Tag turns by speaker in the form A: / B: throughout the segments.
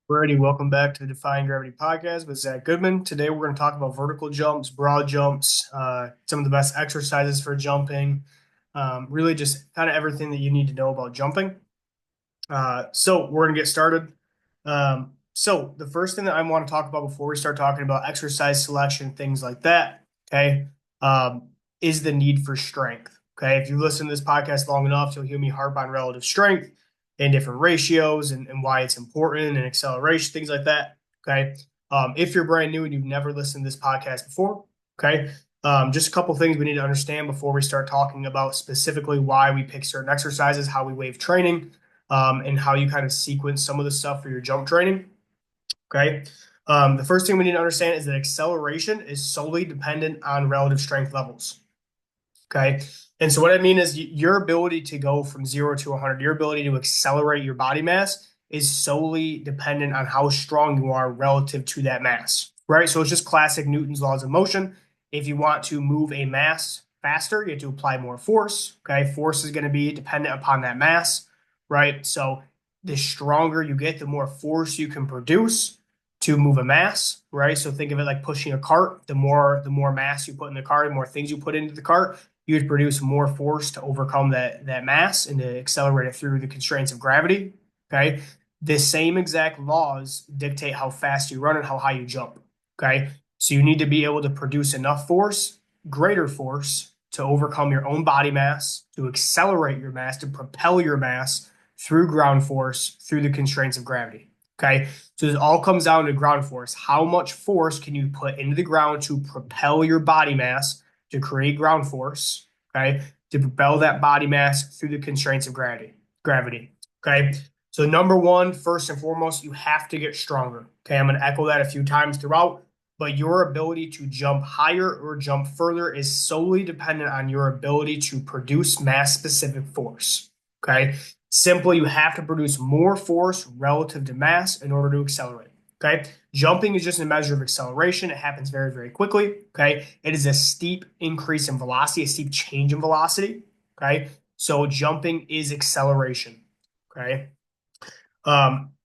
A: Alrighty, welcome back to the Defying Gravity podcast with Zach Goodman. Today we're going to talk about vertical jumps, broad jumps, some of the best exercises for jumping, really just kind of everything that you need to know about jumping. So we're going to get started. So the first thing that I want to talk about before we start talking about exercise selection, things like that, okay, is the need for strength. Okay, if you listen to this podcast long enough, you'll hear me harp on relative strength and different ratios and why it's important and acceleration, things like that. Okay. If you're brand new and you've never listened to this podcast before, okay, just a couple things we need to understand before we start talking about specifically why we pick certain exercises, how we waive training, and how you kind of sequence some of the stuff for your jump training. Okay. The first thing we need to understand is that acceleration is solely dependent on relative strength levels. Okay. And so what I mean is your ability to go from 0 to 100, your ability to accelerate your body mass is solely dependent on how strong you are relative to that mass, right? So it's just classic Newton's laws of motion. If you want to move a mass faster, you have to apply more force. Okay. Force is going to be dependent upon that mass, right? So the stronger you get, the more force you can produce to move a mass, right? So think of it like pushing a cart. The more mass you put in the cart, the more things you put into the cart, you would produce more force to overcome that mass and to accelerate it through the constraints of gravity. Okay. The same exact laws dictate how fast you run and how high you jump. Okay. So you need to be able to produce enough force, greater force, to overcome your own body mass, to accelerate your mass, to propel your mass through ground force, through the constraints of gravity. Okay. So this all comes down to ground force. How much force can you put into the ground to propel your body mass, to create ground force, okay, to propel that body mass through the constraints of gravity, okay. So number one, first and foremost, you have to get stronger. Okay, I'm going to echo that a few times throughout, but your ability to jump higher or jump further is solely dependent on your ability to produce mass specific force. Okay, simply you have to produce more force relative to mass in order to accelerate. Okay. Jumping is just a measure of acceleration. It happens very, very quickly. Okay. It is a steep increase in velocity, a steep change in velocity. Okay. So jumping is acceleration. Okay.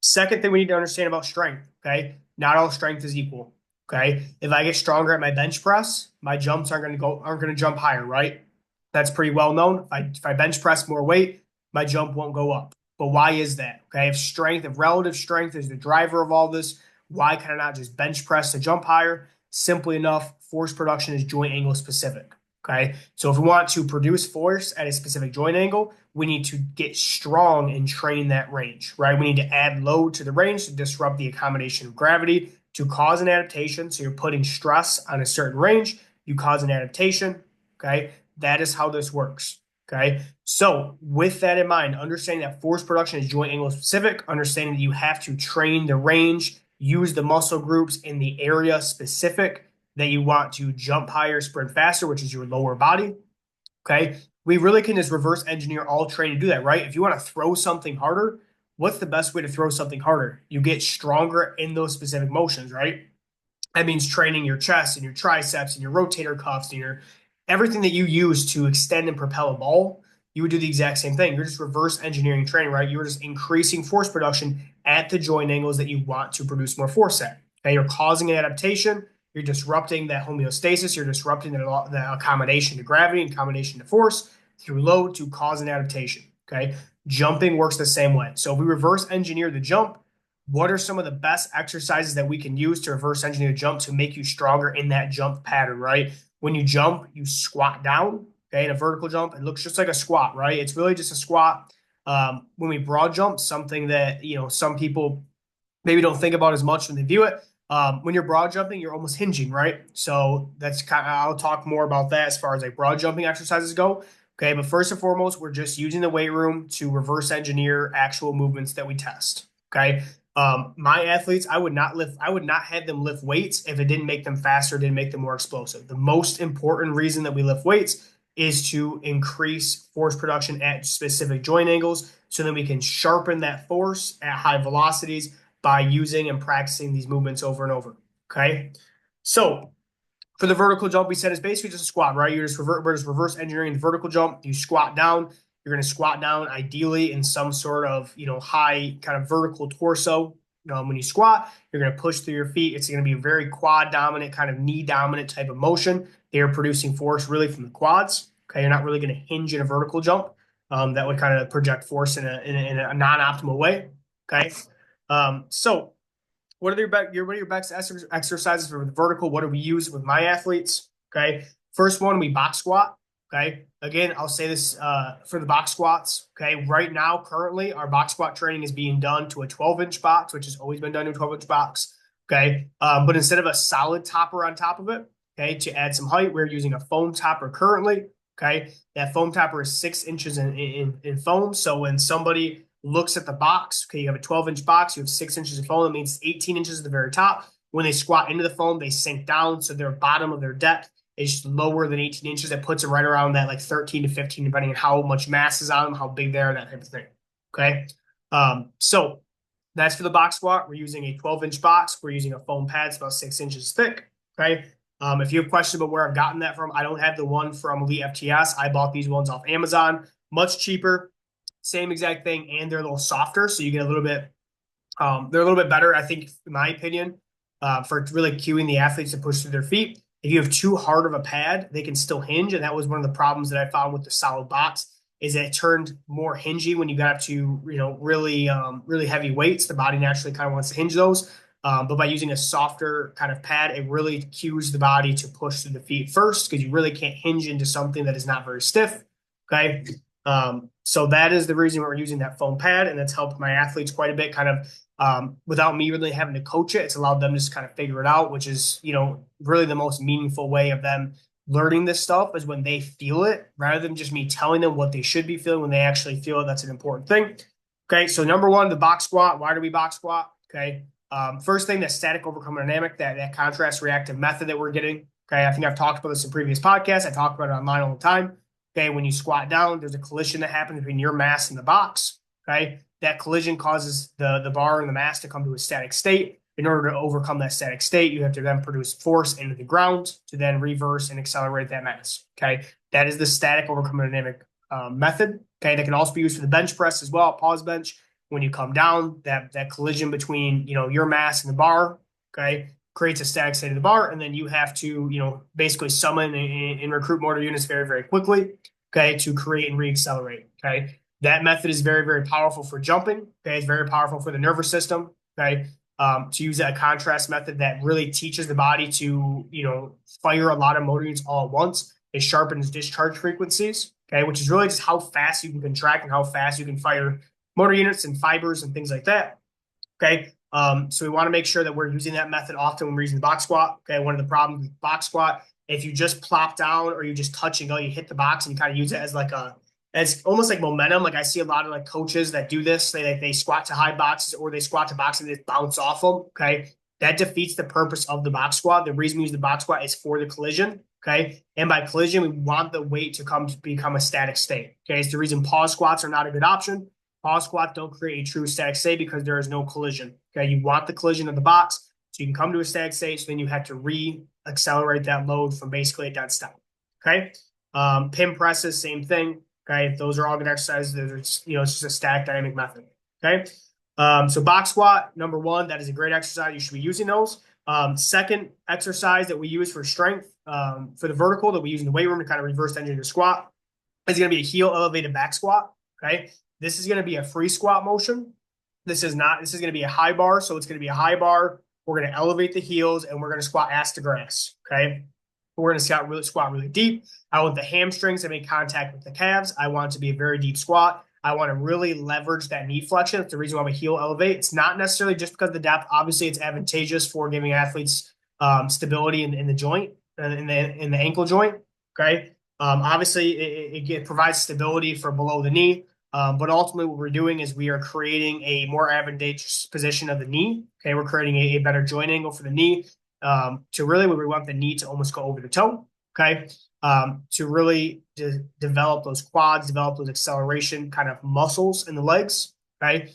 A: Second thing we need to understand about strength. Okay. Not all strength is equal. Okay. If I get stronger at my bench press, my jumps aren't going to jump higher, right? That's pretty well known. If I bench press more weight, my jump won't go up. But why is that? Okay. If relative strength is the driver of all this, why can I not just bench press to jump higher? Simply enough, force production is joint angle specific. Okay. So if we want to produce force at a specific joint angle, we need to get strong and train that range, right? We need to add load to the range to disrupt the accommodation of gravity to cause an adaptation. So you're putting stress on a certain range, you cause an adaptation. Okay. That is how this works. Okay. So with that in mind, understanding that force production is joint angle specific, understanding that you have to train the range, use the muscle groups in the area specific that you want to jump higher, sprint faster, which is your lower body. Okay. We really can just reverse engineer all training to do that, right? If you want to throw something harder, what's the best way to throw something harder? You get stronger in those specific motions, right? That means training your chest and your triceps and your rotator cuffs and your everything that you use to extend and propel a ball. You would do the exact same thing. You're just reverse engineering training, right? You're just increasing force production at the joint angles that you want to produce more force at. Okay, you're causing an adaptation. You're disrupting that homeostasis. You're disrupting the accommodation to gravity and accommodation to force through load to cause an adaptation. Okay, jumping works the same way. So if we reverse engineer the jump, what are some of the best exercises that we can use to reverse engineer jump to make you stronger in that jump pattern, right? When you jump, you squat down, okay, in a vertical jump. It looks just like a squat, right? It's really just a squat. When we broad jump, something that, some people maybe don't think about as much when they view it. When you're broad jumping, you're almost hinging, right? So that's kind of, I'll talk more about that as far as like broad jumping exercises go. Okay, but first and foremost, we're just using the weight room to reverse engineer actual movements that we test. Okay. My athletes, I would not have them lift weights if it didn't make them faster, didn't make them more explosive. The most important reason that we lift weights is to increase force production at specific joint angles so that we can sharpen that force at high velocities by using and practicing these movements over and over. Okay. So for the vertical jump, we said it's basically just a squat, right? We're just reverse engineering the vertical jump. You squat down. You're going to squat down ideally in some sort of, high kind of vertical torso. when you squat, you're going to push through your feet. It's going to be a very quad dominant, kind of knee dominant type of motion. They are producing force really from the quads. Okay, you're not really going to hinge in a vertical jump. That would kind of project force in a non-optimal way. Okay, so what are your best exercises for the vertical? What do we use with my athletes? Okay. First one, we box squat. Okay. Again, I'll say this for the box squats. Okay. Right now, currently, our box squat training is being done to a 12-inch box, which has always been done to a 12-inch box. Okay. But instead of a solid topper on top of it, okay, to add some height, we're using a foam topper currently. Okay. That foam topper is 6 inches in foam. So when somebody looks at the box, okay, you have a 12-inch box, you have 6 inches of foam, that means 18 inches at the very top. When they squat into the foam, they sink down, so their bottom of their depth is lower than 18 inches. That puts them right around that like 13 to 15, depending on how much mass is on them, how big they are, that type of thing. Okay. So that's for the box squat. We're using a 12-inch box. We're using a foam pad. It's about 6 inches thick. Okay. If you have questions about where I've gotten that from, I don't have the one from Elite FTS. I bought these ones off Amazon, much cheaper, same exact thing, and they're a little softer, so you get a little bit. They're a little bit better, I think, in my opinion, for really cueing the athletes to push through their feet. If you have too hard of a pad, they can still hinge, and that was one of the problems that I found with the solid box. Is that it turned more hingy when you got up to really heavy weights. The body naturally kind of wants to hinge those. But by using a softer kind of pad, it really cues the body to push through the feet first because you really can't hinge into something that is not very stiff. Okay. So that is the reason we're using that foam pad, and that's helped my athletes quite a bit, kind of without me really having to coach it. It's allowed them to just kind of figure it out, which is, really the most meaningful way of them learning this stuff is when they feel it rather than just me telling them what they should be feeling. When they actually feel it, that's an important thing. Okay. So number one, the box squat. Why do we box squat? Okay. First thing, that static overcome dynamic, that contrast reactive method that we're getting. Okay. I think I've talked about this in previous podcasts. I talk about it online all the time. Okay, when you squat down, there's a collision that happens between your mass and the box. Okay, that collision causes the bar and the mass to come to a static state. In order to overcome that static state, you have to then produce force into the ground to then reverse and accelerate that mass. Okay, that is the static overcome dynamic method. Okay, that can also be used for the bench press as well, pause bench. When you come down, that collision between your mass and the bar, okay, creates a static state of the bar, and then you have to, basically summon and recruit motor units very, very quickly, okay, to create and reaccelerate, okay. That method is very, very powerful for jumping, okay. It's very powerful for the nervous system, okay. To use that contrast method that really teaches the body to, fire a lot of motor units all at once. It sharpens discharge frequencies, okay, which is really just how fast you can contract and how fast you can fire motor units and fibers and things like that, okay. So we want to make sure that we're using that method often when we're using the box squat. Okay, one of the problems with box squat, if you just plop down or you just touch and go, you hit the box and you kind of use it as almost like momentum. Like I see a lot of like coaches that do this. They squat to high boxes or they squat to boxes and they bounce off them. Okay, that defeats the purpose of the box squat. The reason we use the box squat is for the collision. Okay, and by collision, we want the weight to become a static state. Okay, it's the reason pause squats are not a good option. Pause squats don't create a true static state because there is no collision. Okay, you want the collision of the box so you can come to a static state. So then you have to re-accelerate that load from basically a dead stop. Okay, pin presses, same thing. Okay, those are all good exercises. It's just a static dynamic method. Okay, so box squat number one, that is a great exercise. You should be using those. Second exercise that we use for strength, for the vertical that we use in the weight room to kind of reverse engineer the squat is going to be a heel elevated back squat. Okay. This is going to be a free squat motion. This is going to be a high bar. So it's going to be a high bar. We're going to elevate the heels and we're going to squat ass to grass. Okay. We're going to squat really deep. I want the hamstrings to make contact with the calves. I want it to be a very deep squat. I want to really leverage that knee flexion. That's the reason why we heel elevate. It's not necessarily just because of the depth. Obviously, it's advantageous for giving athletes stability in the joint, in the ankle joint. Okay. Obviously, it provides stability for below the knee. But ultimately, what we're doing is we are creating a more advantageous position of the knee. Okay, we're creating a better joint angle for the knee to really where we want the knee to almost go over the toe. Okay, to really develop those quads, develop those acceleration kind of muscles in the legs. Okay,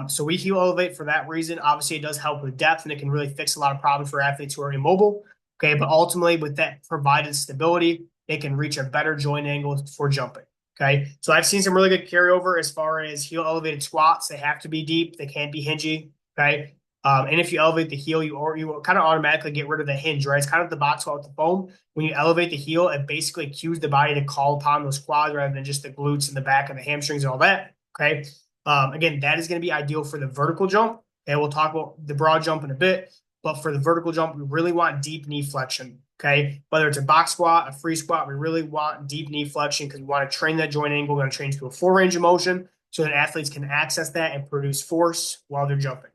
A: so we heel elevate for that reason. Obviously, it does help with depth and it can really fix a lot of problems for athletes who are immobile. Okay, but ultimately, with that provided stability, they can reach a better joint angle for jumping. Okay, so I've seen some really good carryover as far as heel elevated squats. They have to be deep. They can't be hingy. Okay, And if you elevate the heel, you kind of automatically get rid of the hinge, right? It's kind of the box without the foam. When you elevate the heel, it basically cues the body to call upon those quads rather than just the glutes and the back and the hamstrings and all that. Okay. Again, that is going to be ideal for the vertical jump. Okay. We'll talk about the broad jump in a bit, but for the vertical jump, we really want deep knee flexion. Okay. Whether it's a box squat, a free squat, we really want deep knee flexion because we want to train that joint angle. We want to train to a full range of motion so that athletes can access that and produce force while they're jumping.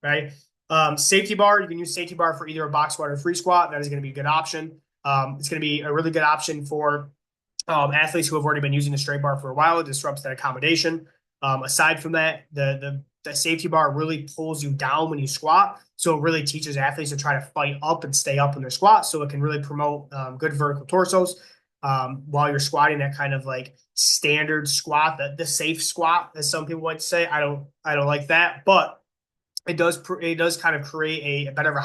A: Right. Safety bar, you can use safety bar for either a box squat or a free squat. That is going to be a good option. It's going to be a really good option for athletes who have already been using the straight bar for a while. It disrupts that accommodation. Aside from that, the safety bar really pulls you down when you squat. So it really teaches athletes to try to fight up and stay up in their squat. So it can really promote good vertical torsos while you're squatting that kind of like standard squat, the safe squat, as some people like to say. I don't like that, but it does kind of create a better of a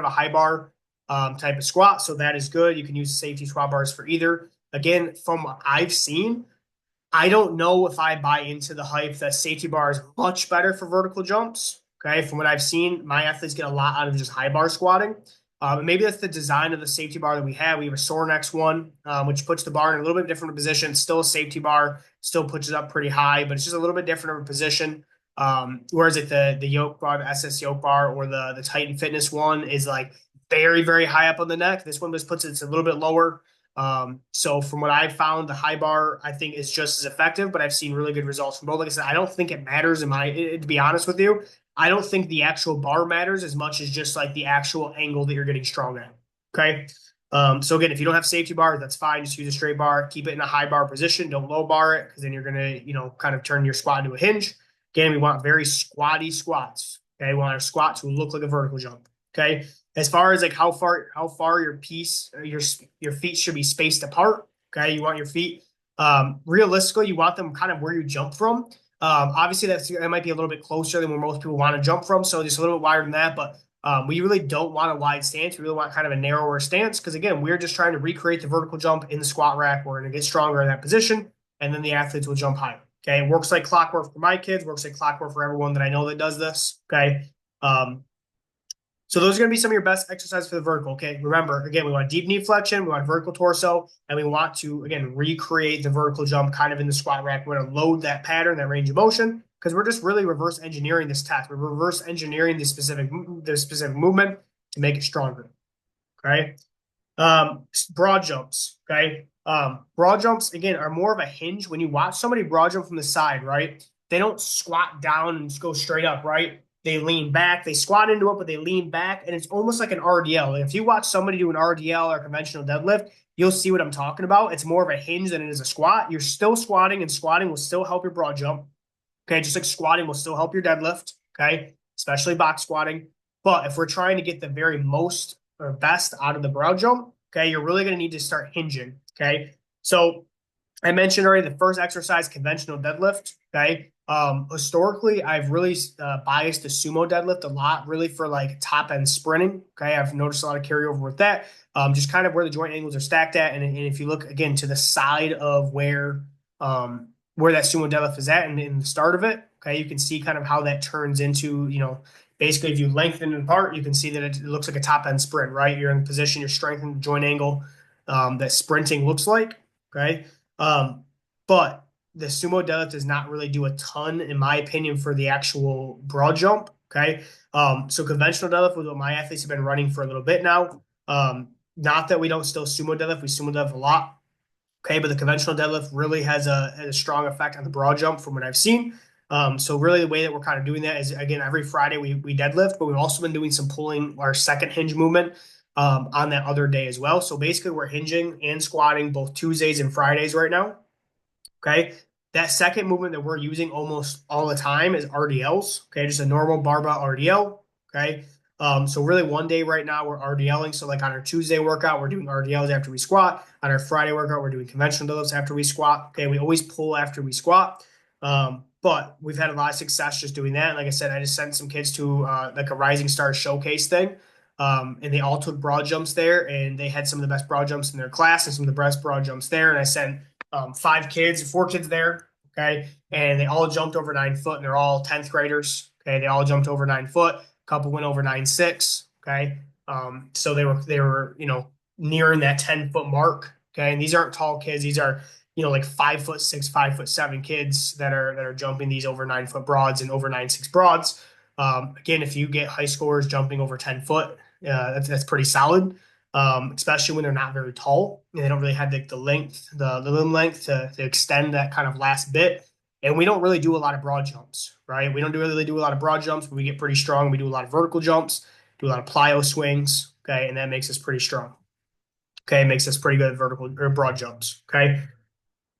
A: high bar type of squat. So that is good. You can use safety squat bars for either. Again, from what I've seen, I don't know if I buy into the hype that safety bar is much better for vertical jumps. Okay, from what I've seen, my athletes get a lot out of just high bar squatting. And maybe that's the design of the safety bar that we have. We have a Sorinex one, which puts the bar in a little bit different position. Still a safety bar, still puts it up pretty high, but it's just a little bit different of a position. Whereas like the yoke bar, the SS yoke bar, or the Titan Fitness one is like very, very high up on the neck. This one just puts it a little bit lower. So from what I've found, the high bar I think is just as effective, but I've seen really good results from both. Like I said, I don't think it matters to be honest with you. I don't think the actual bar matters as much as just like the actual angle that you're getting strong at. Okay. So again, if you don't have safety bar, that's fine. Just use a straight bar, keep it in a high bar position. Don't low bar it because then you're going to, kind of turn your squat into a hinge. Again, we want very squatty squats. Okay. We want our squat to look like a vertical jump. Okay. As far as like how far your feet should be spaced apart. Okay. You want your feet, realistically, you want them kind of where you jump from. Obviously that might be a little bit closer than where most people want to jump from. So just a little bit wider than that, but we really don't want a wide stance. We really want kind of a narrower stance because again, we're just trying to recreate the vertical jump in the squat rack. We're going to get stronger in that position, and then the athletes will jump higher. Okay, it works like clockwork for my kids. Works like clockwork for everyone that I know that does this. Okay, so those are going to be some of your best exercises for the vertical. Okay, remember again, we want deep knee flexion, we want vertical torso, and we want to again recreate the vertical jump kind of in the squat rack. We're going to load that pattern, that range of motion, because we're just really reverse engineering this test. We're reverse engineering the specific movement to make it stronger. Okay. Broad jumps. Okay. Broad jumps again are more of a hinge. When you watch somebody broad jump from the side, right? They don't squat down and just go straight up, right? They lean back, they squat into it, but they lean back, and it's almost like an RDL. If you watch somebody do an RDL or conventional deadlift, you'll see what I'm talking about. It's more of a hinge than it is a squat. You're still squatting, and squatting will still help your broad jump. Okay, just like squatting will still help your deadlift. Okay, especially box squatting. But if we're trying to get the very most or best out of the broad jump, okay, you're really going to need to start hinging. Okay, so I mentioned already the first exercise, conventional deadlift. Okay, historically, I've really biased the sumo deadlift a lot, really for like top end sprinting. Okay, I've noticed a lot of carryover with that. Just kind of where the joint angles are stacked at, and if you look again to the side of where that sumo deadlift is at and in the start of it, okay, you can see kind of how that turns into, basically if you lengthen it apart, you can see that it looks like a top end sprint, right? You're in position, you're strengthening the joint angle that sprinting looks like, okay? But the sumo deadlift does not really do a ton, in my opinion, for the actual broad jump, okay? So conventional deadlift was what my athletes have been running for a little bit now. Not that we don't still sumo deadlift, we sumo deadlift a lot. Okay, but the conventional deadlift really has a strong effect on the broad jump from what I've seen. So really the way that we're kind of doing that is, again, every Friday we deadlift, but we've also been doing some pulling our second hinge movement on that other day as well. So basically we're hinging and squatting both Tuesdays and Fridays right now. Okay, that second movement that we're using almost all the time is RDLs. Okay, just a normal barbell RDL. Okay, so really one day right now we're RDLing. So like on our Tuesday workout, we're doing RDLs after we squat. On our Friday workout, we're doing conventional deadlifts after we squat. Okay, we always pull after we squat. But we've had a lot of success just doing that. And like I said, I just sent some kids to like a Rising Star showcase thing. And they all took broad jumps there, and they had some of the best broad jumps in their class and some of the best broad jumps there. And I sent four kids there. Okay. And they all jumped over 9 foot, and they're all 10th graders. Okay. They all jumped over 9 foot. couple went over 9.6. Okay. So they were, nearing that 10-foot mark. Okay. And these aren't tall kids. These are, like 5'6", 5'7" kids that are jumping these over 9-foot broads and over 9.6 broads. Again, if you get high scorers jumping over 10 foot, that's pretty solid, especially when they're not very tall and they don't really have the length, the limb length to extend that kind of last bit. And we don't really do a lot of broad jumps, right? We don't really do a lot of broad jumps, but we get pretty strong. We do a lot of vertical jumps, do a lot of plyo swings, okay, and that makes us pretty strong. Okay, it makes us pretty good at vertical or broad jumps. Okay.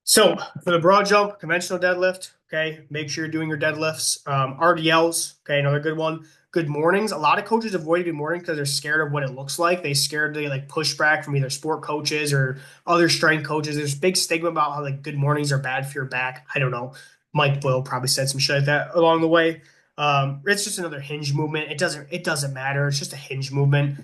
A: So for the broad jump, conventional deadlift, okay, make sure you're doing your deadlifts. RDLs, okay, another good one. Good mornings. A lot of coaches avoid good morning because they're scared of what it looks like. They scared to like pushback from either sport coaches or other strength coaches. There's a big stigma about how like good mornings are bad for your back. I don't know. Mike Boyle probably said some shit like that along the way. It's just another hinge movement. It doesn't matter. It's just a hinge movement.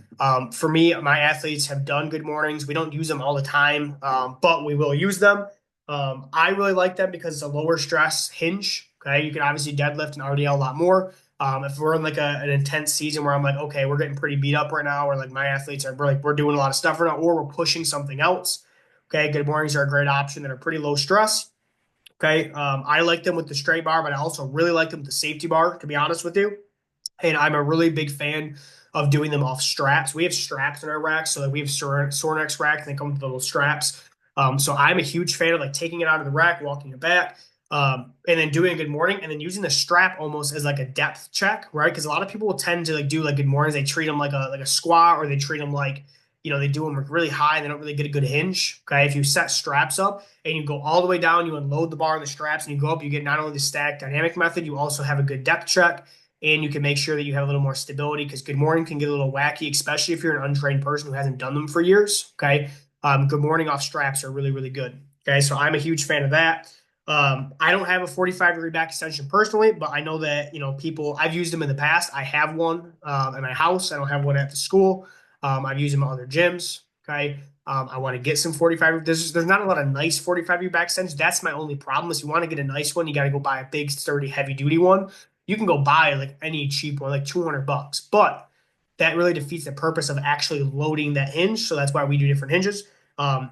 A: For me, my athletes have done good mornings. We don't use them all the time, but we will use them. I really like them because it's a lower stress hinge. Okay, you can obviously deadlift and RDL a lot more. If we're in like an intense season where I'm like, okay, we're getting pretty beat up right now, or like my athletes are like we're doing a lot of stuff right now, or we're pushing something else. Okay, good mornings are a great option that are pretty low stress. Okay, I like them with the straight bar, but I also really like them with the safety bar. To be honest with you, and I'm a really big fan of doing them off straps. We have straps in our racks, so that we have Sornex racks, and they come with little straps. So I'm a huge fan of like taking it out of the rack, walking it back, and then doing a good morning, and then using the strap almost as like a depth check, right? Because a lot of people will tend to like do like good mornings. They treat them like a squat, or they treat them like they do them really high, and they don't really get a good hinge. Okay, if you set straps up and you go all the way down, you unload the bar on the straps, and you go up, you get not only the stack dynamic method, you also have a good depth check and you can make sure that you have a little more stability because good morning can get a little wacky, especially if you're an untrained person who hasn't done them for years. Okay. Good morning off straps are really, really good. Okay. So I'm a huge fan of that. I don't have a 45-degree back extension personally, but I know that, people, I've used them in the past. I have one in my house. I don't have one at the school. I've used them at other gyms. Okay. I want to get some 45. There's not a lot of nice 45-degree back extensions. That's my only problem. Is you want to get a nice one, you got to go buy a big, sturdy, heavy duty one. You can go buy like any cheap one, like $200, but that really defeats the purpose of actually loading that hinge. So that's why we do different hinges. Um,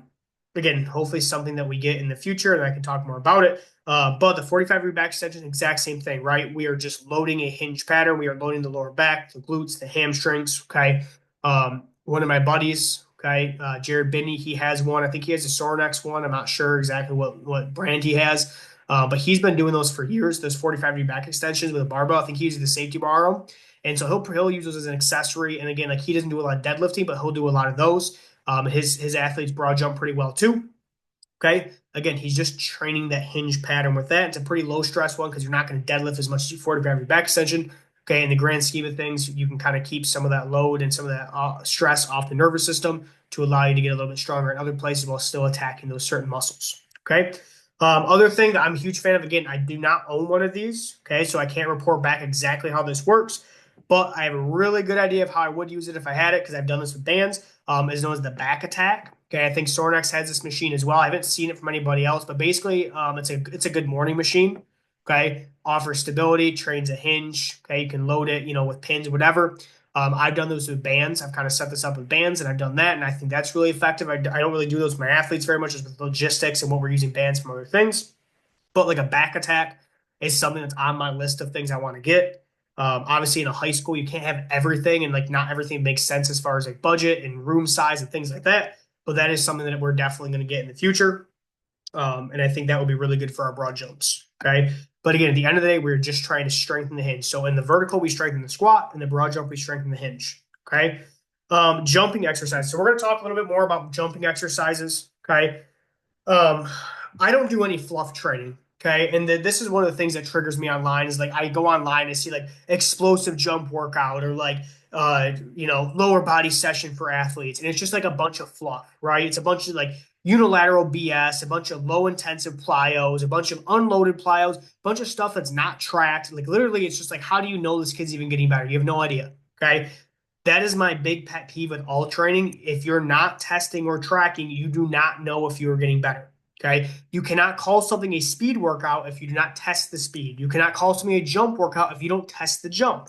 A: Again, hopefully something that we get in the future, and I can talk more about it. But the 45-degree back extension, exact same thing, right? We are just loading a hinge pattern. We are loading the lower back, the glutes, the hamstrings. Okay. One of my buddies, okay, Jared Binney, he has one. I think he has a Sornex one. I'm not sure exactly what brand he has. But he's been doing those for years, those 45-degree back extensions with a barbell. I think he uses the safety bar on them. And so he'll use those as an accessory. And again, like he doesn't do a lot of deadlifting, but he'll do a lot of those. His athletes broad jump pretty well too. Okay. Again, he's just training that hinge pattern with that. It's a pretty low stress one because you're not going to deadlift as much as you 45-degree back extension. Okay. In the grand scheme of things, you can kind of keep some of that load and some of that stress off the nervous system to allow you to get a little bit stronger in other places while still attacking those certain muscles. Okay. Other thing that I'm a huge fan of, again, I do not own one of these. Okay. So I can't report back exactly how this works, but I have a really good idea of how I would use it if I had it because I've done this with bands. Is known as the back attack. Okay, I think Sornex has this machine as well. I haven't seen it from anybody else, but basically, it's a good morning machine. Okay, offers stability, trains a hinge. Okay, you can load it, with pins, whatever. I've done those with bands. I've kind of set this up with bands, and I've done that, and I think that's really effective. I don't really do those with my athletes very much, just with logistics and what we're using bands from other things. But like a back attack is something that's on my list of things I want to get. Obviously, in a high school, you can't have everything, and like not everything makes sense as far as like budget and room size and things like that. But that is something that we're definitely going to get in the future. And I think that would be really good for our broad jumps. Okay. But again, at the end of the day, we're just trying to strengthen the hinge. So in the vertical, we strengthen the squat. In the broad jump, we strengthen the hinge. Okay. Jumping exercises. So we're going to talk a little bit more about jumping exercises. Okay. Um, I don't do any fluff training. Okay. And this is one of the things that triggers me online is like I go online and see like explosive jump workout or like lower body session for athletes. And it's just like a bunch of fluff, right? It's a bunch of like unilateral BS, a bunch of low intensive plyos, a bunch of unloaded plyos, a bunch of stuff that's not tracked. Like literally, it's just like, how do you know this kid's even getting better? You have no idea. Okay. That is my big pet peeve with all training. If you're not testing or tracking, you do not know if you are getting better. Okay. You cannot call something a speed workout if you do not test the speed. You cannot call something a jump workout if you don't test the jump.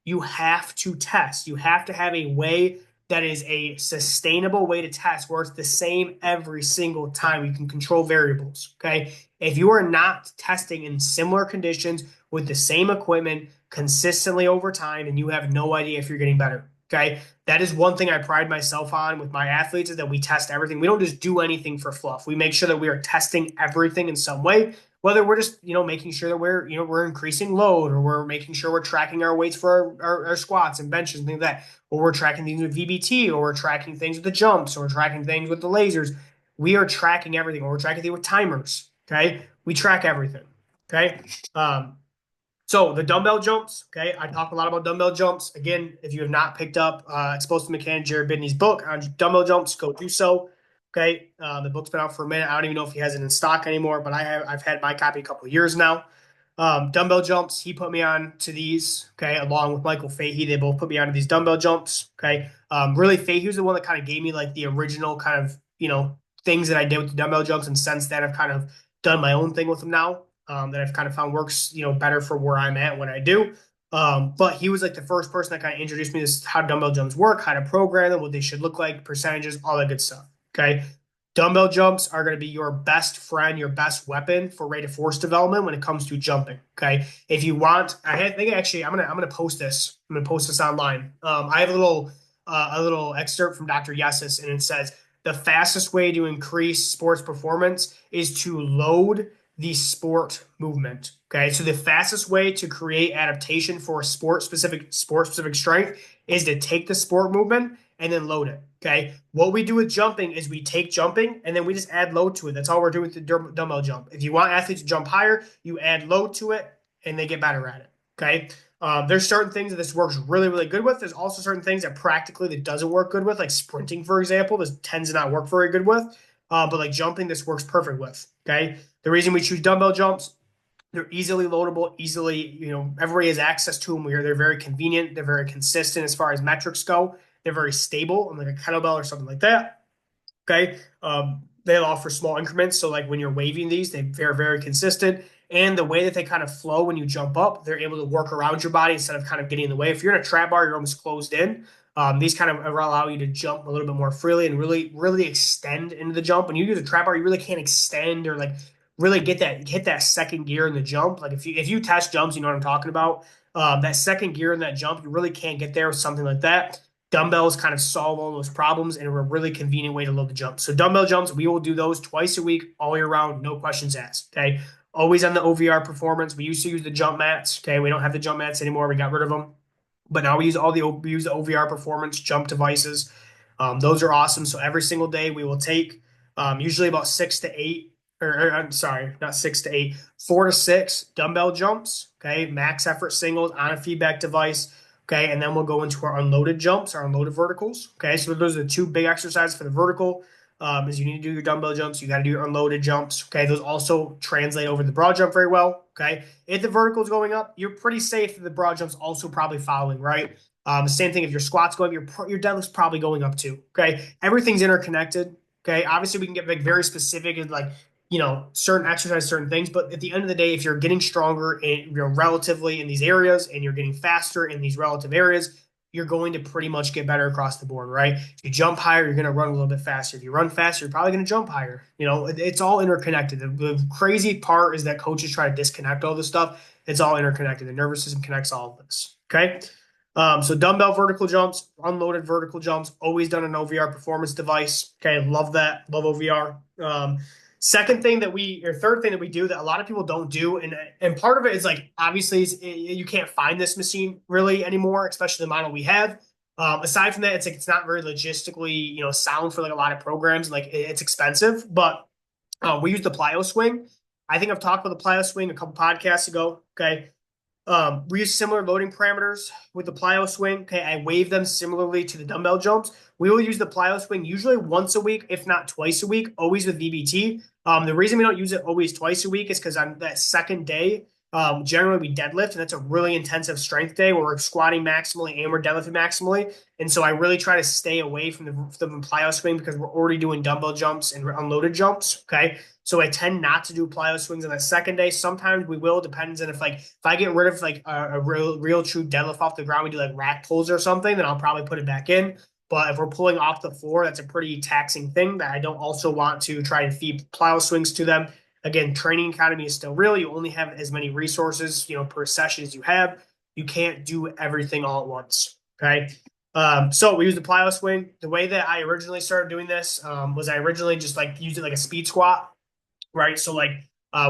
A: you have to test. You have to have a way that is a sustainable way to test where it's the same every single time. You can control variables. Okay. If you are not testing in similar conditions with the same equipment consistently over time, and you have no idea if you're getting better. Okay. That is one thing I pride myself on with my athletes is that we test everything. We don't just do anything for fluff. We make sure that we are testing everything in some way, whether we're just, making sure that we're increasing load, or we're making sure we're tracking our weights for our squats and benches and things like that, or we're tracking things with VBT, or we're tracking things with the jumps, or we're tracking things with the lasers. We are tracking everything, or we're tracking things with timers. Okay. We track everything. Okay. So the dumbbell jumps, okay, I talk a lot about dumbbell jumps. Again, if you have not picked up Explosive Mechanic Jared Bidney's book on dumbbell jumps, go do so. Okay, the book's been out for a minute. I don't even know if he has it in stock anymore, but I've had my copy a couple of years now. Dumbbell jumps, he put me on to these, okay, along with Michael Fahey. They both put me onto these dumbbell jumps, okay. Really, Fahey was the one that kind of gave me like the original kind of, things that I did with the dumbbell jumps, and since then I've kind of done my own thing with them now, that I've kind of found works, better for where I'm at when I do. But he was like the first person that kind of introduced me to this, how dumbbell jumps work, how to program them, what they should look like, percentages, all that good stuff. Okay. Dumbbell jumps are going to be your best friend, your best weapon for rate of force development when it comes to jumping. Okay. If you want, I think actually I'm gonna post this. I'm gonna post this online. I have a little excerpt from Dr. Yesus, and it says the fastest way to increase sports performance is to load the sport movement. Okay. So the fastest way to create adaptation for a sport specific strength is to take the sport movement and then load it. Okay. What we do with jumping is we take jumping and then we just add load to it. That's all we're doing with the dumbbell jump. If you want athletes to jump higher, you add load to it and they get better at it. Okay. There's certain things that this works really, really good with. There's also certain things that practically that doesn't work good with, like sprinting, for example. This tends to not work very good with. But like jumping, this works perfect with. Okay. The reason we choose dumbbell jumps, they're easily loadable, easily, everybody has access to them. They're very convenient. They're very consistent as far as metrics go. They're very stable, like a kettlebell or something like that. Okay. They allow for small increments. So like when you're waving these, they're very, very consistent. And the way that they kind of flow when you jump up, they're able to work around your body instead of kind of getting in the way. If you're in a trap bar, you're almost closed in. These kind of allow you to jump a little bit more freely and really, really extend into the jump. When you use a trap bar, you really can't extend or like really hit that second gear in the jump. Like if you test jumps, you know what I'm talking about. That second gear in that jump, you really can't get there with something like that. Dumbbells kind of solve all those problems and are a really convenient way to load the jump. So dumbbell jumps, we will do those twice a week, all year round, no questions asked. Okay. Always on the OVR performance. We used to use the jump mats. Okay. We don't have the jump mats anymore. We got rid of them. But now we use the OVR performance jump devices. Those are awesome. So every single day we will take usually about 6 to 8, or I'm sorry, not 6 to 8, 4 to 6 dumbbell jumps. Okay. Max effort singles on a feedback device. Okay, and then we'll go into our unloaded jumps, our unloaded verticals. Okay, so those are the two big exercises for the vertical. Is you need to do your dumbbell jumps, you got to do your unloaded jumps. Okay, those also translate over the broad jump very well. Okay, if the vertical is going up, you're pretty safe that the broad jump's also probably following, right? The same thing if your squat's going, your deadlift's probably going up too. Okay, everything's interconnected. Okay, obviously we can get like very specific and like certain exercise, certain things. But at the end of the day, if you're getting stronger and you're relatively in these areas and you're getting faster in these relative areas, you're going to pretty much get better across the board, right? If you jump higher, you're going to run a little bit faster. If you run faster, you're probably going to jump higher. It's all interconnected. The crazy part is that coaches try to disconnect all this stuff. It's all interconnected. The nervous system connects all of this. Okay. So dumbbell vertical jumps, unloaded vertical jumps, always done an OVR performance device. Okay. Love that. Love OVR. Third thing that we do that a lot of people don't do, and part of it is like obviously you can't find this machine really anymore, especially the model we have. Aside from that, it's like it's not very logistically sound for like a lot of programs. Like it's expensive, but we use the plyo swing. I think I've talked about the plyo swing a couple podcasts ago. Okay. We use similar loading parameters with the plyo swing. Okay, I wave them similarly to the dumbbell jumps. We will use the plyo swing usually once a week, if not twice a week, always with VBT. The reason we don't use it always twice a week is because on that second day, Generally we deadlift, and that's a really intensive strength day where we're squatting maximally and we're deadlifting maximally. And so I really try to stay away from the plyo swing because we're already doing dumbbell jumps and unloaded jumps. Okay. So I tend not to do plyo swings on the second day. Sometimes we will, depends on if I get rid of like a real true deadlift off the ground, we do like rack pulls or something, then I'll probably put it back in. But if we're pulling off the floor, that's a pretty taxing thing that I don't also want to try and feed plyo swings to them. Again, training economy is still real. You only have as many resources, per session as you have. You can't do everything all at once. Okay. So we use the plyo swing. The way that I originally started doing this was I originally just like used it like a speed squat, right? So like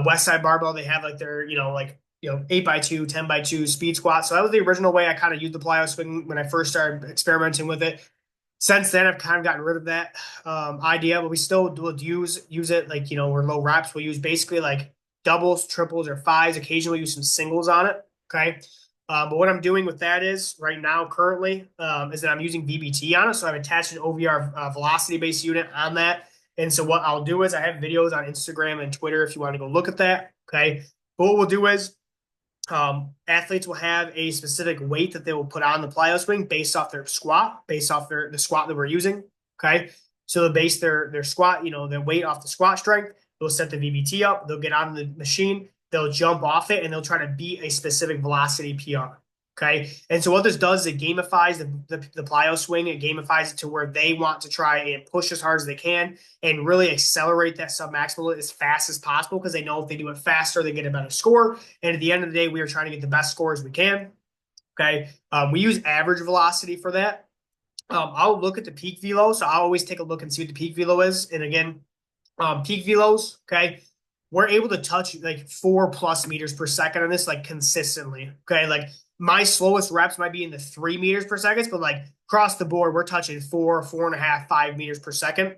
A: West Side Barbell, they have like their, 8x2, 10x2 speed squat. So that was the original way I kind of used the plyo swing when I first started experimenting with it. Since then, I've kind of gotten rid of that idea, but we still will use it like we're low reps. We'll use basically like doubles, triples, or fives. Occasionally, we'll use some singles on it. Okay, but what I'm doing with that is right now, currently, is that I'm using VBT on it. So I've attached an OVR velocity-based unit on that. And so what I'll do is I have videos on Instagram and Twitter if you want to go look at that. Okay, but what we'll do is athletes will have a specific weight that they will put on the plyo swing based off their squat, based off the squat that we're using. Okay. So they'll base their squat, their weight off the squat strength. They'll set the VBT up. They'll get on the machine. They'll jump off it and they'll try to beat a specific velocity PR. Okay. And so what this does is it gamifies the plyo swing. It gamifies it to where they want to try and push as hard as they can and really accelerate that submaximal as fast as possible because they know if they do it faster, they get a better score. And at the end of the day, we are trying to get the best scores we can. Okay. We use average velocity for that. I'll look at the peak velo. So I'll always take a look and see what the peak velo is. And again, peak velos, okay, we're able to touch like 4+ meters per second on this like consistently. Okay. Like my slowest reps might be in the 3 meters per second, but like across the board, we're touching 4.5, 5 meters per second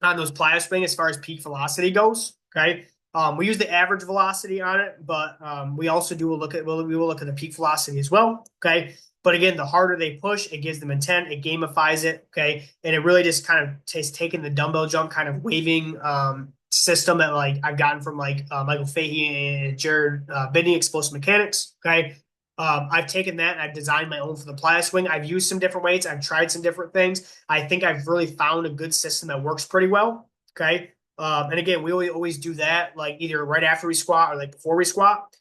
A: on those plyo swing as far as peak velocity goes. Okay. We use the average velocity on it, but we also we will look at the peak velocity as well. Okay. But again, the harder they push, it gives them intent, it gamifies it. Okay. And it really just kind of takes taking the dumbbell jump kind of waving system that like I've gotten from like Michael Fahey and Jared Bidney, Explosive Mechanics. Okay. I've taken that and I've designed my own for the plyo swing. I've used some different weights. I've tried some different things. I think I've really found a good system that works pretty well. Okay. And again, we always do that like either right after we squat or like before we squat.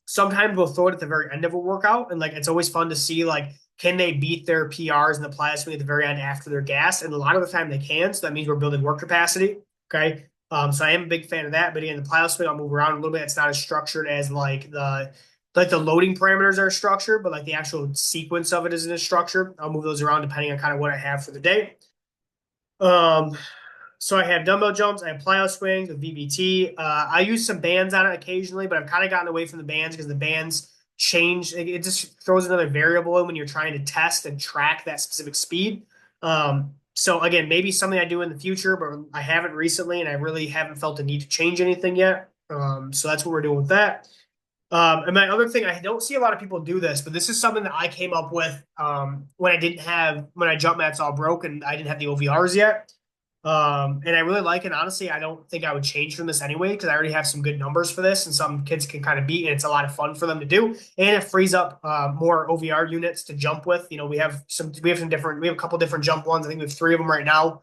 A: Sometimes we'll throw it at the very end of a workout. And like it's always fun to see like, can they beat their PRs in the plyo swing at the very end after their gas? And a lot of the time they can. So that means we're building work capacity. Okay. So I am a big fan of that. But again, the plyo swing, I'll move around a little bit. It's not as structured as like the loading parameters are structured, but like the actual sequence of it isn't as structured. I'll move those around depending on kind of what I have for the day. So I have dumbbell jumps, I have plyo swings with VBT. I use some bands on it occasionally, but I've kind of gotten away from the bands because the bands change. It just throws another variable in when you're trying to test and track that specific speed. So again, maybe something I do in the future, but I haven't recently, and I really haven't felt the need to change anything yet. So that's what we're doing with that. And my other thing, I don't see a lot of people do this, but this is something that I came up with when my jump mats all broke and I didn't have the OVRs yet. And I really like it. Honestly, I don't think I would change from this anyway because I already have some good numbers for this and some kids can kind of beat, and it's a lot of fun for them to do. And it frees up more OVR units to jump with. We have a couple different jump ones. I think we have 3 of them right now.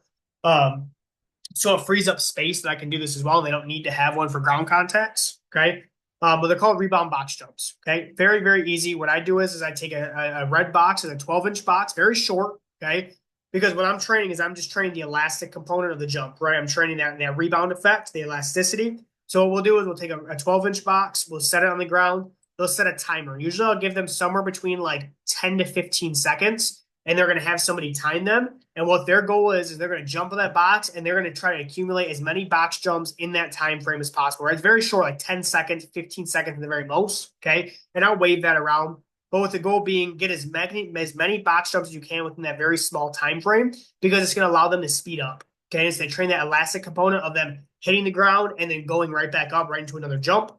A: So it frees up space that I can do this as well. They don't need to have one for ground contacts. Okay. But they're called rebound box jumps. Okay. Very, very easy. What I do is I take a red box and a 12-inch box, very short. Okay. Because what I'm training is I'm just training the elastic component of the jump, right? I'm training that rebound effect, the elasticity. So what we'll do is we'll take a 12-inch box, we'll set it on the ground, they'll set a timer. Usually I'll give them somewhere between like 10 to 15 seconds, and they're going to have somebody time them. And what their goal is they're going to jump in that box, and they're going to try to accumulate as many box jumps in that time frame as possible, right? It's very short, like 10 seconds, 15 seconds at the very most, okay? And I'll wave that around. But with the goal being get as many box jumps as you can within that very small time frame, because it's going to allow them to speed up. Okay, so they train that elastic component of them hitting the ground and then going right back up right into another jump.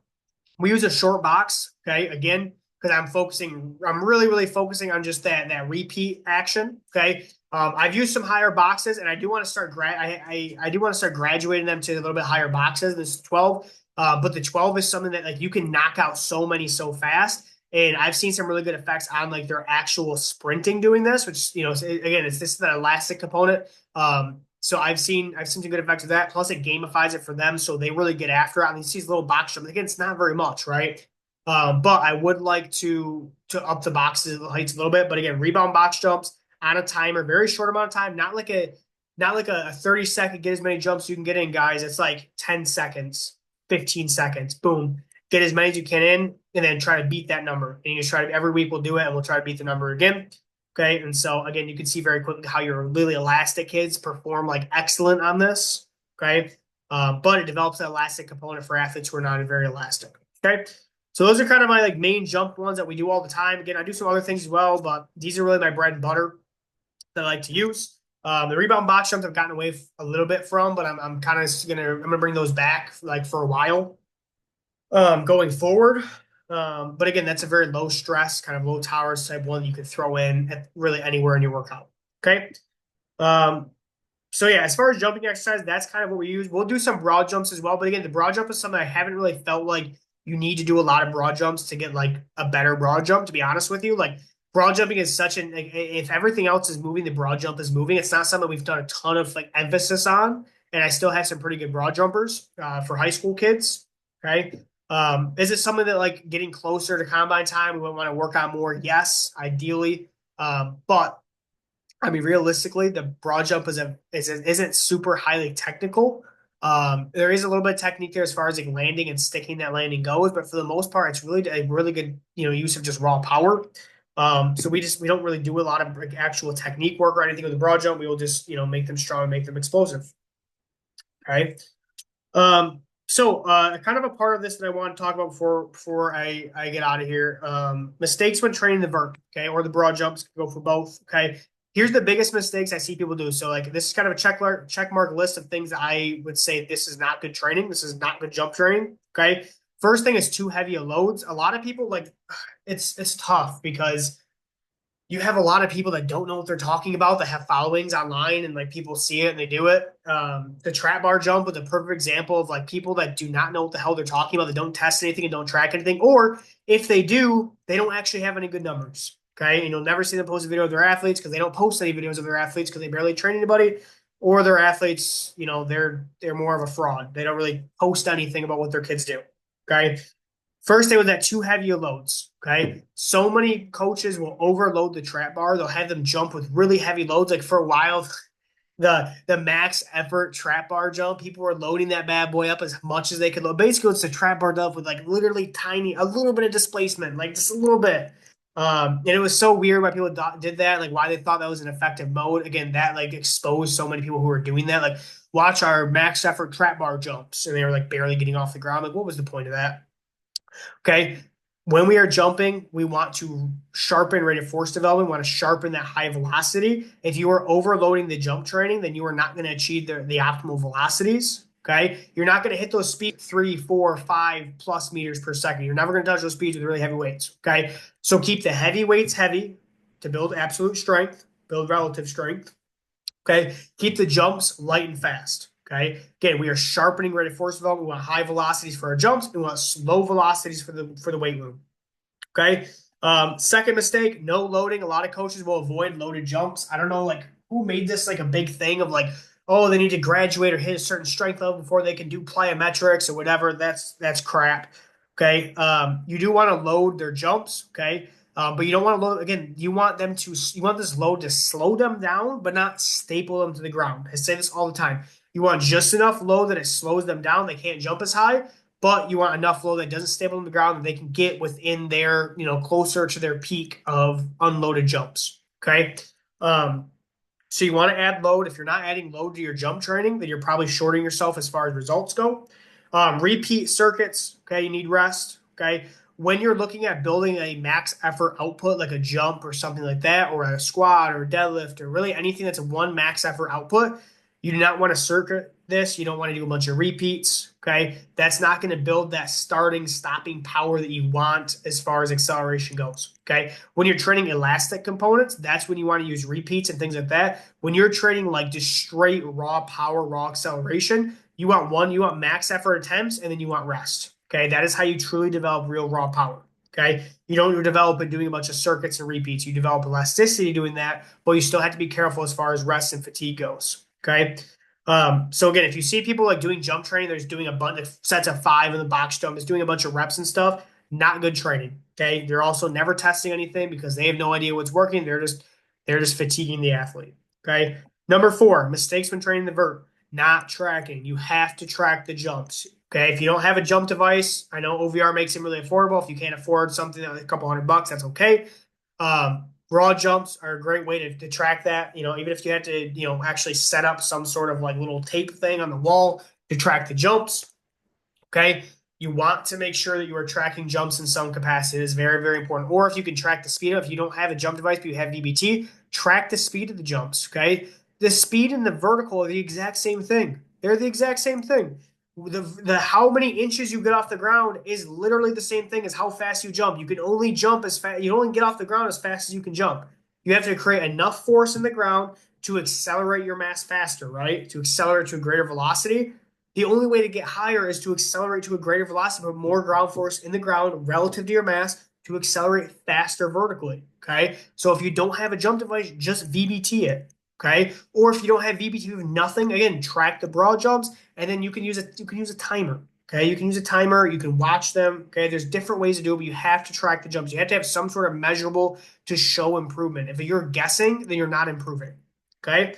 A: We use a short box, okay, again, because I'm really, really focusing on just that repeat action. Okay. I've used some higher boxes, and I do want to start I do want to start graduating them to a little bit higher boxes. This is 12. But the 12 is something that like you can knock out so many so fast. And I've seen some really good effects on like their actual sprinting doing this, which again, it's this is the elastic component. So I've seen some good effects of that. Plus, it gamifies it for them, so they really get after it. I mean, these little box jumps. Again, it's not very much, right? But I would like to up the boxes heights a little bit. But again, rebound box jumps on a timer, very short amount of time, not like a 30-second get as many jumps you can get in, guys. It's like 10 seconds, 15 seconds, boom. Get as many as you can in, and then try to beat that number. And you just try to every week we'll do it, and we'll try to beat the number again. Okay. And so again, you can see very quickly how your really elastic kids perform like excellent on this. Okay. But it develops an elastic component for athletes who are not very elastic. Okay. So those are kind of my like main jump ones that we do all the time. Again, I do some other things as well, but these are really my bread and butter that I like to use. The rebound box jumps I've gotten away a little bit from, but I'm kind of gonna bring those back like for a while going forward. But again, that's a very low stress, kind of low tolerance type one that you can throw in at really anywhere in your workout. Okay. Um, so yeah, as far as jumping exercise, that's kind of what we use. We'll do some broad jumps as well. But again, the broad jump is something I haven't really felt like you need to do a lot of broad jumps to get like a better broad jump, to be honest with you. Like broad jumping is such an like, if everything else is moving, the broad jump is moving. It's not something we've done a ton of like emphasis on. And I still have some pretty good broad jumpers for high school kids. Okay. Is it something that like getting closer to combine time we would want to work on more? Yes, ideally. But I mean, realistically, the broad jump isn't super highly technical. There is a little bit of technique there as far as like landing and sticking that landing goes, but for the most part, it's really a really good use of just raw power. So we don't really do a lot of like, actual technique work or anything with the broad jump. We will just make them strong and make them explosive. Okay. So kind of a part of this that I want to talk about before I get out of here. Mistakes when training the vert, okay, or the broad jumps, go for both. Okay. Here's the biggest mistakes I see people do. So like this is kind of a check mark list of things that I would say this is not good training. This is not good jump training. Okay. First thing is too heavy of loads. A lot of people like it's tough because you have a lot of people that don't know what they're talking about that have followings online and like people see it and they do it. The trap bar jump was a perfect example of like people that do not know what the hell they're talking about. They don't test anything and don't track anything. Or if they do, they don't actually have any good numbers. Okay. And you'll never see them post a video of their athletes because they don't post any videos of their athletes because they barely train anybody. Or their athletes, they're more of a fraud. They don't really post anything about what their kids do. Okay. First, they was at too heavy of loads. Okay. So many coaches will overload the trap bar. They'll have them jump with really heavy loads. Like for a while, the max effort trap bar jump, people were loading that bad boy up as much as they could load. Basically, it's a trap bar up with like literally a little bit of displacement, like just a little bit. And it was so weird why people did that, like why they thought that was an effective mode. Again, that like exposed so many people who were doing that. Like, watch our max effort trap bar jumps, and they were like barely getting off the ground. Like, what was the point of that? Okay. When we are jumping, we want to sharpen rate of force development. We want to sharpen that high velocity. If you are overloading the jump training, then you are not going to achieve the optimal velocities. Okay. You're not going to hit those speeds 3, 4, 5+ meters per second. You're never going to touch those speeds with really heavy weights. Okay. So keep the heavy weights heavy to build absolute strength, build relative strength. Okay. Keep the jumps light and fast. Okay. Again, we are sharpening rate of force development. We want high velocities for our jumps. We want slow velocities for the weight room. Okay. Second mistake, no loading. A lot of coaches will avoid loaded jumps. I don't know, like who made this like a big thing of like, oh, they need to graduate or hit a certain strength level before they can do plyometrics or whatever. That's crap. Okay. You do want to load their jumps. Okay. But you don't want to load again. You want this load to slow them down, but not staple them to the ground. I say this all the time. You want just enough load that it slows them down. They can't jump as high, but you want enough load that doesn't staple them to the ground that they can get within their, closer to their peak of unloaded jumps. Okay. So you want to add load. If you're not adding load to your jump training, then you're probably shorting yourself as far as results go. Repeat circuits. Okay. You need rest. Okay. When you're looking at building a max effort output, like a jump or something like that, or a squat or deadlift, or really anything that's a one max effort output, you do not want to circuit this. You don't want to do a bunch of repeats. Okay. That's not going to build that starting, stopping power that you want as far as acceleration goes. Okay. When you're training elastic components, that's when you want to use repeats and things like that. When you're training like just straight raw power, raw acceleration, You want max effort attempts, and then you want rest. Okay, that is how you truly develop real raw power. Okay, you don't develop it doing a bunch of circuits and repeats. You develop elasticity doing that, but you still have to be careful as far as rest and fatigue goes. Okay. So again, if you see people like doing jump training, there's doing a bunch of sets of five in the box jump, is doing a bunch of reps and stuff. Not good training. Okay. They're also never testing anything because they have no idea what's working. They're just fatiguing the athlete. Okay. Number four, mistakes when training the vert. Not tracking. You have to track the jumps. Okay. If you don't have a jump device, I know OVR makes it really affordable. If you can't afford something that a couple $100, that's okay. Raw jumps are a great way to track that. Even if you had to, actually set up some sort of like little tape thing on the wall to track the jumps. Okay. You want to make sure that you are tracking jumps in some capacity. It is very, very important. Or if you can track the speed, if you don't have a jump device, but you have VBT, track the speed of the jumps. Okay. The speed and the vertical are the exact same thing. They're the exact same thing. The how many inches you get off the ground is literally the same thing as how fast you jump. You can only jump as fast, you only get off the ground as fast as you can jump. You have to create enough force in the ground to accelerate your mass faster, right? To accelerate to a greater velocity. The only way to get higher is to accelerate to a greater velocity, put more ground force in the ground relative to your mass to accelerate faster vertically. Okay. So if you don't have a jump device, just VBT it. Okay. Or if you don't have VBT with nothing, again, track the broad jumps, and then you can use a timer. Okay. You can use a timer, you can watch them. Okay. There's different ways to do it, but you have to track the jumps. You have to have some sort of measurable to show improvement. If you're guessing, then you're not improving. Okay.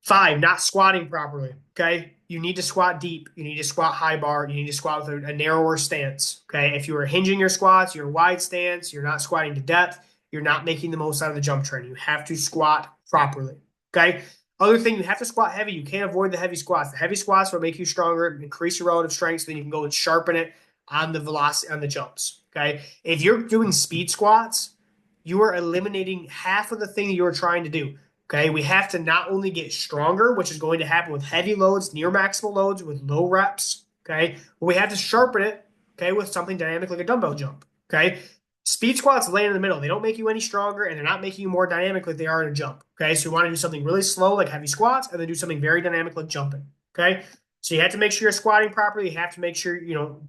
A: Five, not squatting properly. Okay. You need to squat deep. You need to squat high bar. You need to squat with a narrower stance. Okay. If you are hinging your squats, you're wide stance, you're not squatting to depth, you're not making the most out of the jump training. You have to squat properly. Okay. Other thing, you have to squat heavy. You can't avoid the heavy squats. The heavy squats will make you stronger, increase your relative strength, so then you can go and sharpen it on the velocity on the jumps. Okay. If you're doing speed squats, you are eliminating half of the thing that you are trying to do. Okay, we have to not only get stronger, which is going to happen with heavy loads, near maximal loads, with low reps. Okay, but we have to sharpen it. Okay, with something dynamic like a dumbbell jump. Okay, speed squats land in the middle. They don't make you any stronger, and they're not making you more dynamic like they are in a jump. Okay, so you want to do something really slow like heavy squats, and then do something very dynamic like jumping. Okay, so you have to make sure you're squatting properly. You have to make sure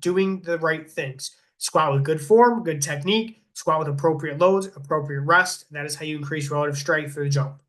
A: doing the right things. Squat with good form, good technique. Squat with appropriate loads, appropriate rest. That is how you increase relative strength for the jump.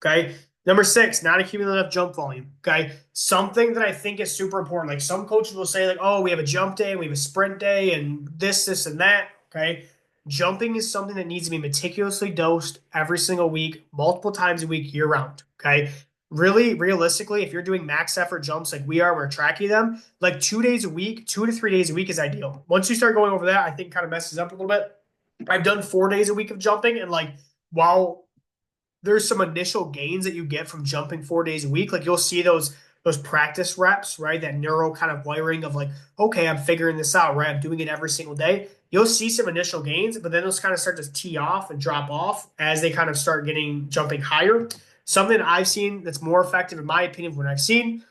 A: Okay. Number six, not accumulating enough jump volume. Okay. Something that I think is super important. Like some coaches will say, like, oh, we have a jump day, we have a sprint day, and this, and that. Okay. Jumping is something that needs to be meticulously dosed every single week, multiple times a week, year round. Okay. Really, realistically, if you're doing max effort jumps like we are, we're tracking them, like 2 days a week, 2 to 3 days a week is ideal. Once you start going over that, I think it kind of messes up a little bit. I've done 4 days a week of jumping, and like while there's some initial gains that you get from jumping 4 days a week. Like you'll see those practice reps, right? That neural kind of wiring of like, okay, I'm figuring this out, right? I'm doing it every single day. You'll see some initial gains, but then those kind of start to tee off and drop off as they kind of start jumping higher. Something I've seen that's more effective, in my opinion, from what I've seen,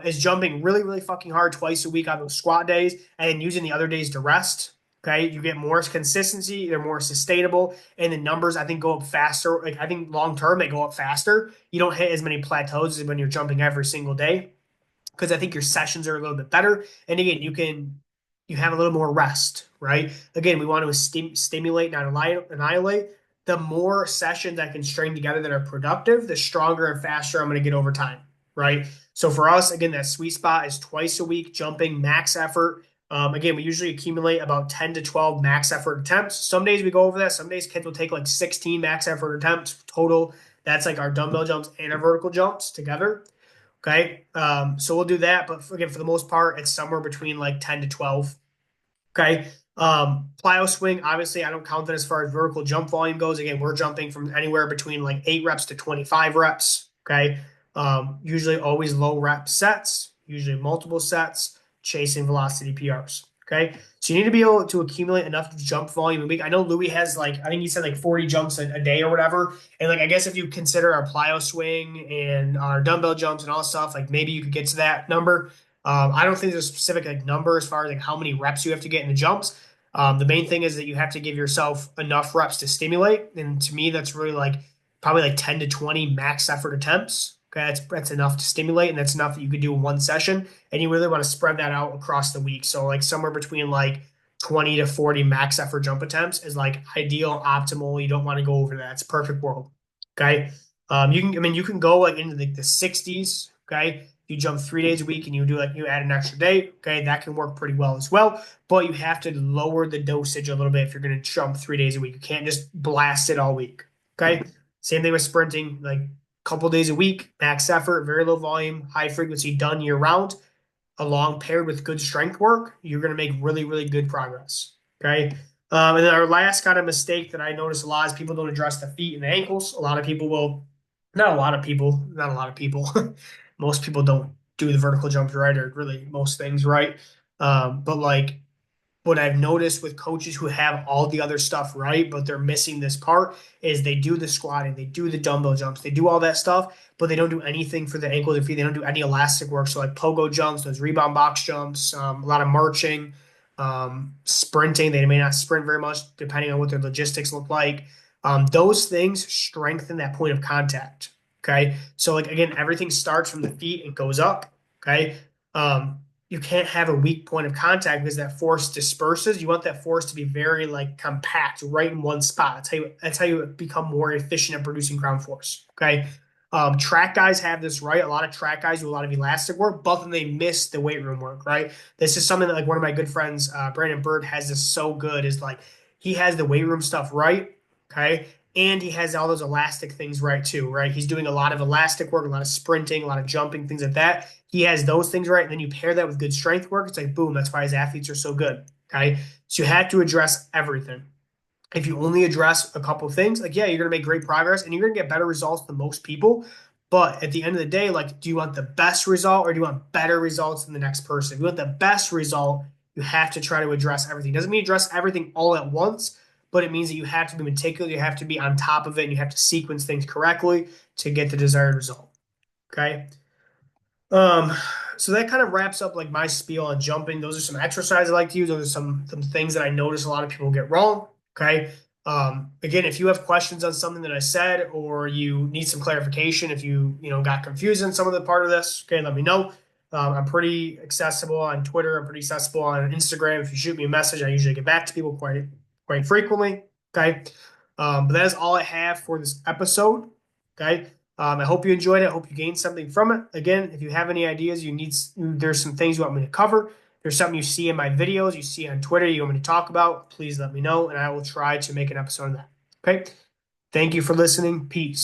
A: is jumping really, really fucking hard twice a week on those squat days and using the other days to rest. Okay, you get more consistency, they're more sustainable, and the numbers I think go up faster. Like I think long term they go up faster. You don't hit as many plateaus as when you're jumping every single day because I think your sessions are a little bit better. And again, you have a little more rest, right? Again, we want to stimulate, not annihilate. The more sessions I can string together that are productive, the stronger and faster I'm going to get over time, right? So for us, again, that sweet spot is twice a week jumping, max effort. Again, we usually accumulate about 10 to 12 max effort attempts. Some days we go over that. Some days kids will take like 16 max effort attempts total. That's like our dumbbell jumps and our vertical jumps together. Okay. So we'll do that. But again, for the most part, it's somewhere between like 10 to 12. Okay. Plyo swing, obviously, I don't count that as far as vertical jump volume goes. Again, we're jumping from anywhere between like 8 reps to 25 reps. Okay. Usually always low rep sets, usually multiple sets, chasing velocity PRs. Okay. So you need to be able to accumulate enough jump volume a week. I know Louis has like, I think he said like 40 jumps a day or whatever. And like, I guess if you consider our plyo swing and our dumbbell jumps and all stuff, like maybe you could get to that number. I don't think there's a specific like number as far as like how many reps you have to get in the jumps. The main thing is that you have to give yourself enough reps to stimulate. And to me, that's really like probably like 10 to 20 max effort attempts. Okay, that's enough to stimulate, and that's enough that you could do in one session. And you really want to spread that out across the week. So like somewhere between like 20 to 40 max effort jump attempts is like ideal, optimal. You don't want to go over that. It's a perfect world. Okay. You can go like into the 60s. Okay. You jump 3 days a week and you add an extra day. Okay. That can work pretty well as well. But you have to lower the dosage a little bit if you're going to jump 3 days a week. You can't just blast it all week. Okay. Same thing with sprinting, like a couple days a week, max effort, very low volume, high frequency, done year round, along paired with good strength work, you're going to make really, really good progress. Okay. And then our last kind of mistake that I notice a lot is people don't address the feet and the ankles. A lot of people will, not a lot of people. Most people don't do the vertical jumps right, or really most things right. But like what I've noticed with coaches who have all the other stuff right, but they're missing this part is they do the squatting, they do the dumbbell jumps, they do all that stuff, but they don't do anything for the ankles or feet. They don't do any elastic work. So like pogo jumps, those rebound box jumps, a lot of marching, sprinting. They may not sprint very much depending on what their logistics look like. Those things strengthen that point of contact. Okay. So like again, everything starts from the feet and goes up. Okay. You can't have a weak point of contact because that force disperses. You want that force to be very like compact, right in one spot. That's how you become more efficient at producing ground force. Okay. Track guys have this right. A lot of track guys do a lot of elastic work, but then they miss the weight room work, right? This is something that like one of my good friends, Brandon Bird, has this so good is like he has the weight room stuff right. Okay. And he has all those elastic things right too, right? He's doing a lot of elastic work, a lot of sprinting, a lot of jumping, things like that. He has those things right. And then you pair that with good strength work. It's like, boom, that's why his athletes are so good. Okay. So you have to address everything. If you only address a couple of things, like, yeah, you're going to make great progress and you're going to get better results than most people. But at the end of the day, like, do you want the best result or do you want better results than the next person? If you want the best result, you have to try to address everything. Doesn't mean address everything all at once, but it means that you have to be meticulous, you have to be on top of it, and you have to sequence things correctly to get the desired result. Okay. Um, so that kind of wraps up like my spiel on jumping. Those are some exercises I like to use. Those are some things that I notice a lot of people get wrong. Okay. Again, if you have questions on something that I said, or you need some clarification, if you got confused in some of the part of this, okay, let me know. I'm pretty accessible on Twitter. I'm pretty accessible on Instagram. If you shoot me a message, I usually get back to people quite frequently. Okay. But that is all I have for this episode. Okay. I hope you enjoyed it. I hope you gained something from it. Again, if you have any ideas, there's some things you want me to cover. There's something you see in my videos, you see on Twitter, you want me to talk about, please let me know, and I will try to make an episode of that. Okay. Thank you for listening. Peace.